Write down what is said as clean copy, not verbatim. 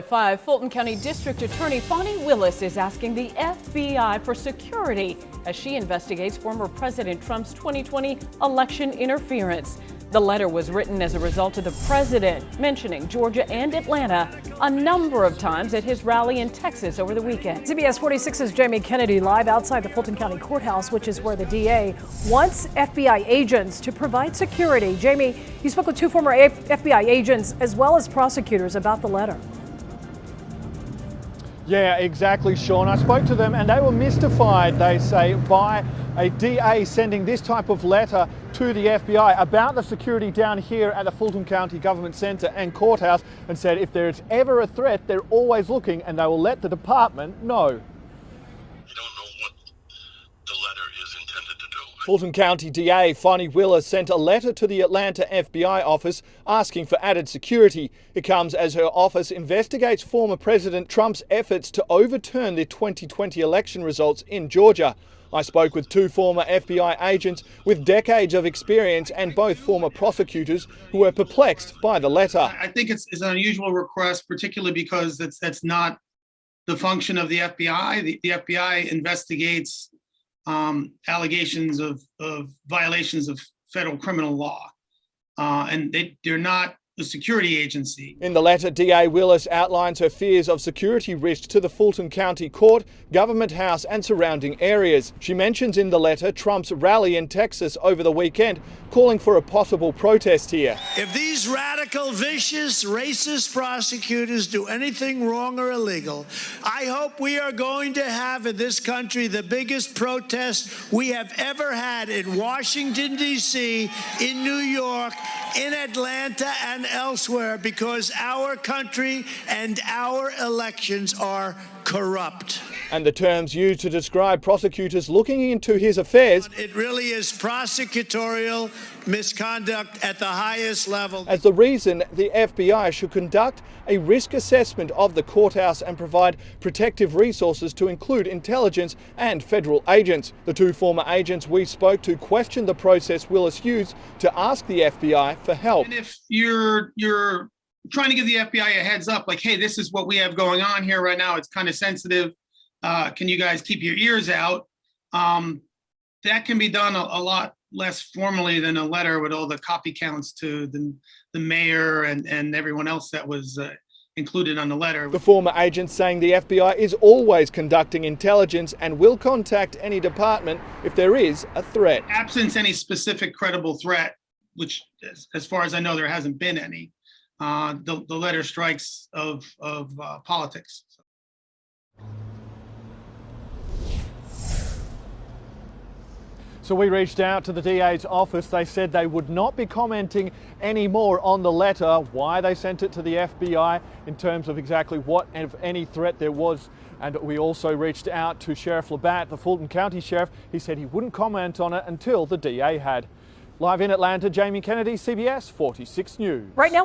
Fulton County District Attorney Fani Willis is asking the FBI for security as she investigates former President Trump's 2020 election interference. The letter was written as a result of the president mentioning Georgia and Atlanta a number of times at his rally in Texas over the weekend. CBS 46's Jamie Kennedy live outside the Fulton County Courthouse, which is where the DA wants FBI agents to provide security. Jamie, you spoke with two former FBI agents as well as prosecutors about the letter. Yeah, exactly, Sean. I spoke to them and they were mystified, they say, by a DA sending this type of letter to the FBI about the security down here at the Fulton County Government Centre and Courthouse, and said if there's ever a threat, they're always looking and they will let the department know. You don't know what the letter is intended to do. Fulton County DA Fani Willis sent a letter to the Atlanta FBI office asking for added security. It comes as her office investigates former President Trump's efforts to overturn the 2020 election results in Georgia. I spoke with two former FBI agents with decades of experience and both former prosecutors who were perplexed by the letter. I think it's an unusual request, particularly because that's not the function of the FBI. The FBI investigates allegations of violations of federal criminal law, and they're not the security agency. In the letter, DA Willis outlines her fears of security risks to the Fulton County Court, Government House and surrounding areas. She mentions in the letter Trump's rally in Texas over the weekend, calling for a possible protest here. If these radical, vicious, racist prosecutors do anything wrong or illegal, I hope we are going to have in this country the biggest protest we have ever had in Washington, D.C., in New York, in Atlanta and elsewhere, because our country and our elections are corrupt. And the terms used to describe prosecutors looking into his affairs. It really is prosecutorial misconduct at the highest level. As the reason the FBI should conduct a risk assessment of the courthouse and provide protective resources to include intelligence and federal agents. The two former agents we spoke to questioned the process Willis used to ask the FBI for help. And if you're trying to give the FBI a heads up, like, hey, this is what we have going on here right now, it's kind of sensitive. Can you guys keep your ears out? That can be done a lot less formally than a letter with all the copy counts to the mayor and everyone else that was included on the letter. The former agent saying the FBI is always conducting intelligence and will contact any department if there is a threat. Absence any specific credible threat, which as far as I know, there hasn't been any. The letter strikes of politics. So we reached out to the DA's office. They said they would not be commenting any more on the letter, why they sent it to the FBI in terms of exactly what, if any, threat there was. And we also reached out to Sheriff Labatt, the Fulton County Sheriff. He said he wouldn't comment on it until the DA had. Live in Atlanta, Jamie Kennedy, CBS 46 News. Right now,